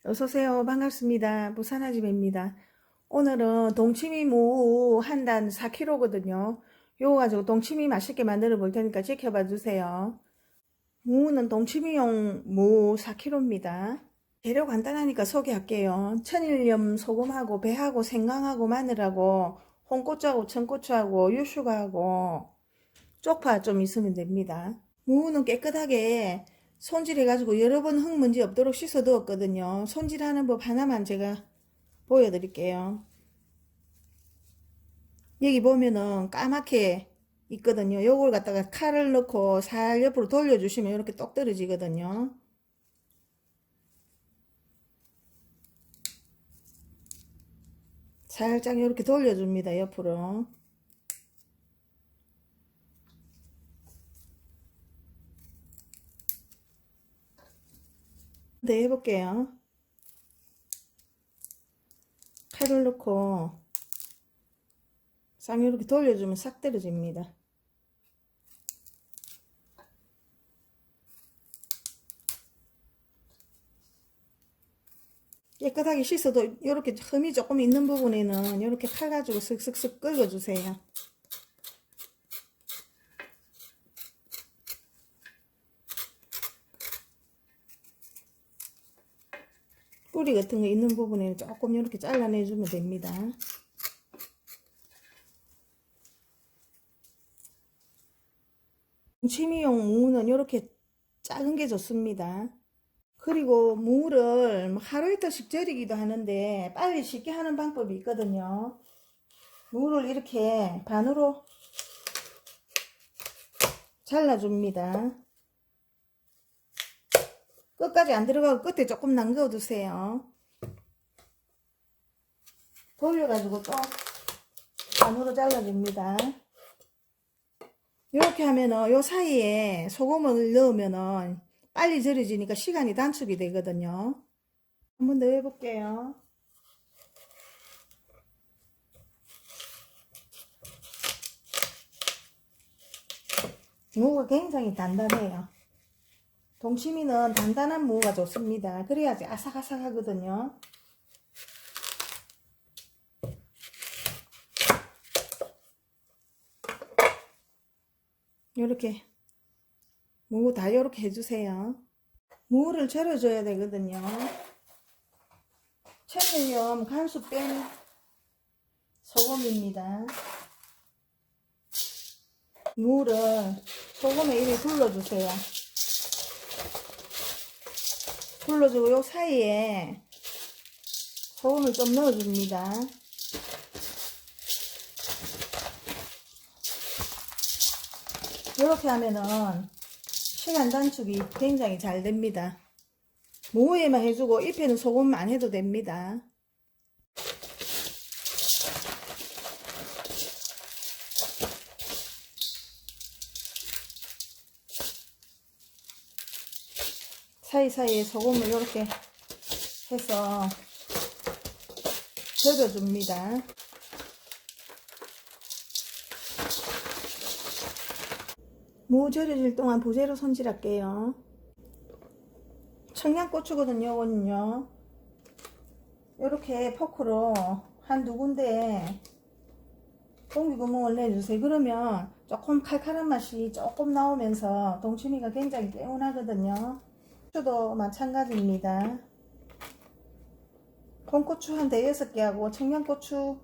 어서오세요. 반갑습니다. 부산아집입니다. 오늘은 동치미 무 한 단 4kg거든요. 요거 가지고 동치미 맛있게 만들어 볼 테니까 지켜봐 주세요. 무는 동치미용 무 4kg입니다. 재료 간단하니까 소개할게요. 천일염 소금하고 배하고 생강하고 마늘하고 홍고추하고 청고추하고 유슈가하고 쪽파 좀 있으면 됩니다. 무는 깨끗하게 손질해가지고 여러 번 흙먼지 없도록 씻어 두었거든요. 손질하는 법 하나만 제가 보여드릴게요. 여기 보면은 까맣게 있거든요. 요걸 갖다가 칼을 넣고 살 옆으로 돌려주시면 이렇게 똑 떨어지거든요. 살짝 이렇게 돌려줍니다. 옆으로. 네, 해볼게요. 칼을 넣고 싹 이렇게 돌려주면 싹 떨어집니다. 깨끗하게 씻어도 이렇게 흠이 조금 있는 부분에는 이렇게 칼 가지고 슥슥슥 긁어주세요. 뿌리 같은 거 있는 부분에 조금 이렇게 잘라내주면 됩니다. 동치미용 무는 이렇게 작은 게 좋습니다. 그리고 무를 하루 이틀씩 절이기도 하는데 빨리 쉽게 하는 방법이 있거든요. 무를 이렇게 반으로 잘라줍니다. 끝까지 안 들어가고 끝에 조금 남겨 두세요. 돌려가지고 또 반으로 잘라줍니다. 이렇게 하면은 요 사이에 소금을 넣으면은 빨리 절여지니까 시간이 단축이 되거든요. 한번 더 해볼게요. 무가 굉장히 단단해요. 동치미는 단단한 무가 좋습니다. 그래야지 아삭아삭하거든요. 이렇게 무 다 이렇게 해주세요. 무를 절여줘야 되거든요. 천일염 간수 뺀 소금입니다. 무를 소금에 이렇게 둘러주세요. 둘러주고 요 사이에 소금을 좀 넣어줍니다. 이렇게 하면은 시간 단축이 굉장히 잘 됩니다. 무에만 해주고 잎에는 소금 안 해도 됩니다. 사이사이에 소금을 이렇게 해서 절여줍니다. 무 절여질 동안 부재로 손질할게요. 청양고추거든요. 이거는요. 이렇게 포크로 한 두 군데 공기구멍을 내주세요. 그러면 조금 칼칼한 맛이 조금 나오면서 동치미가 굉장히 개운하거든요. 고추도 마찬가지입니다. 콩고추 한 대여섯 개 하고 청양고추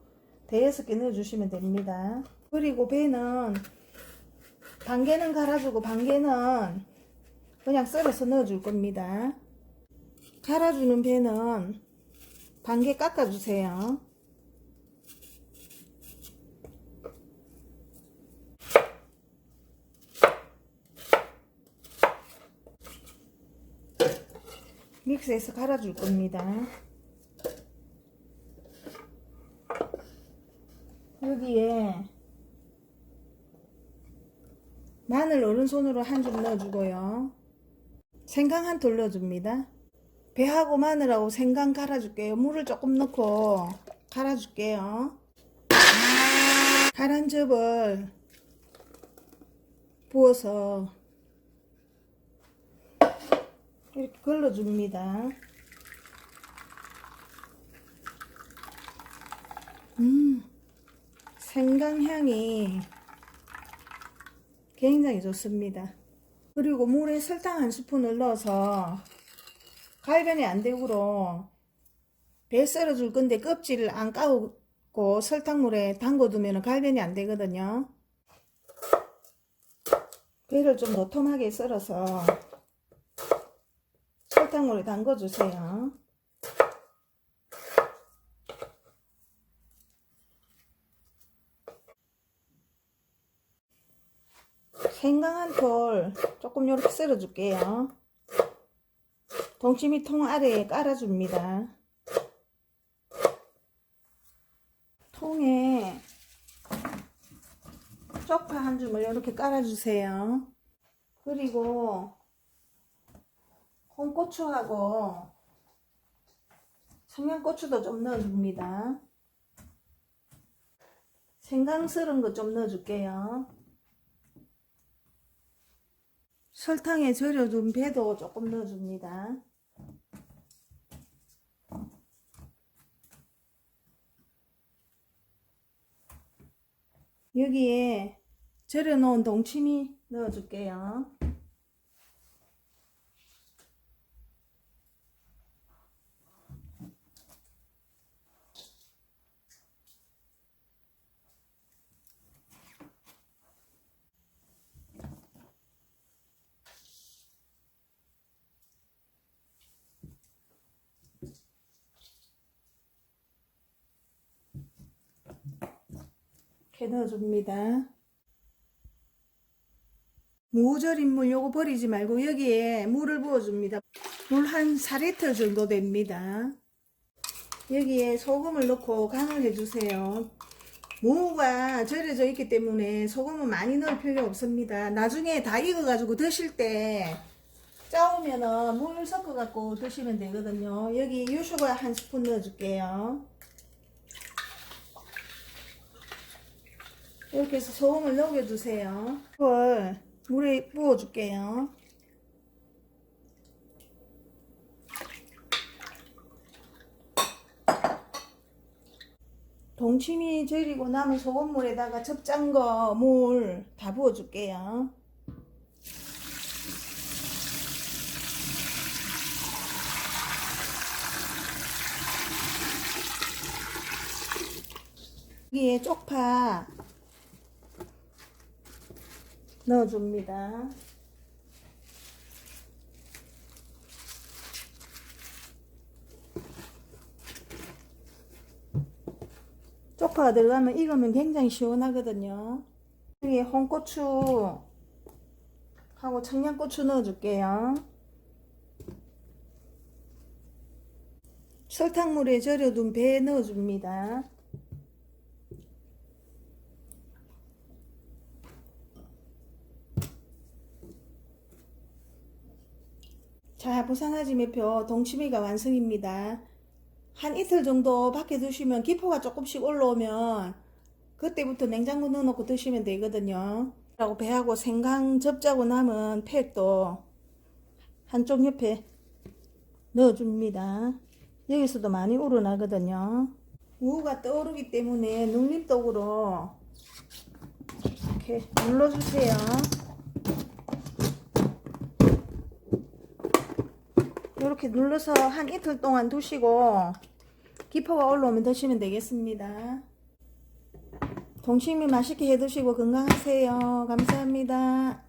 대여섯 개 넣어주시면 됩니다. 그리고 배는 반 개는 갈아주고 반 개는 그냥 썰어서 넣어줄 겁니다. 갈아주는 배는 반 개 깎아주세요. 믹스해서 갈아줄 겁니다. 여기에 마늘 오른손으로 한 줌 넣어주고요. 생강 한 톨 넣어줍니다. 배하고 마늘하고 생강 갈아줄게요. 물을 조금 넣고 갈아줄게요. 계란즙을 부어서 이렇게 걸러줍니다. 생강향이 굉장히 좋습니다. 그리고 물에 설탕 한 스푼을 넣어서 갈변이 안 되도록 배 썰어줄 건데 껍질을 안 까고 설탕물에 담궈두면 갈변이 안 되거든요. 배를 좀 도톰하게 썰어서 설탕물에 담궈주세요. 생강 한 톨 조금 이렇게 썰어 줄게요. 동치미 통 아래에 깔아줍니다. 통에 쪽파 한 줌을 이렇게 깔아주세요. 그리고 홍고추하고 청양고추도 좀 넣어줍니다. 생강 썰은 거 좀 넣어줄게요. 설탕에 절여둔 배도 조금 넣어줍니다. 여기에 절여놓은 동치미 넣어줄게요. 이렇게 넣어줍니다. 무절인 물 요거 버리지 말고 여기에 물을 부어줍니다. 물 한 4리터 정도 됩니다. 여기에 소금을 넣고 간을 해주세요. 무가 절여져 있기 때문에 소금은 많이 넣을 필요 없습니다. 나중에 다 익어가지고 드실 때 짜오면은 물 섞어갖고 드시면 되거든요. 여기 유수가 한 스푼 넣어줄게요. 이렇게 해서 소금을 녹여주세요. 이걸 물에 부어줄게요. 동치미 절이고 남은 소금물에다가 접짠 거 물 다 부어줄게요. 여기에 쪽파 넣어줍니다. 쪽파가 들어가면 익으면 굉장히 시원하거든요. 여기에 홍고추 하고 청양고추 넣어줄게요. 설탕물에 절여둔 배 넣어줍니다. 자, 부산아지 매표 동치미가 완성입니다. 한 이틀 정도 밖에 두시면 기포가 조금씩 올라오면 그때부터 냉장고 넣어놓고 드시면 되거든요. 그리고 배하고 생강 접자고 남은 팩도 한쪽 옆에 넣어줍니다. 여기서도 많이 우러나거든요. 무가 떠오르기 때문에 눌림독으로 이렇게 눌러주세요. 이렇게 눌러서 한 이틀 동안 두시고 기포가 올라오면 드시면 되겠습니다. 동치미 맛있게 해 드시고 건강하세요. 감사합니다.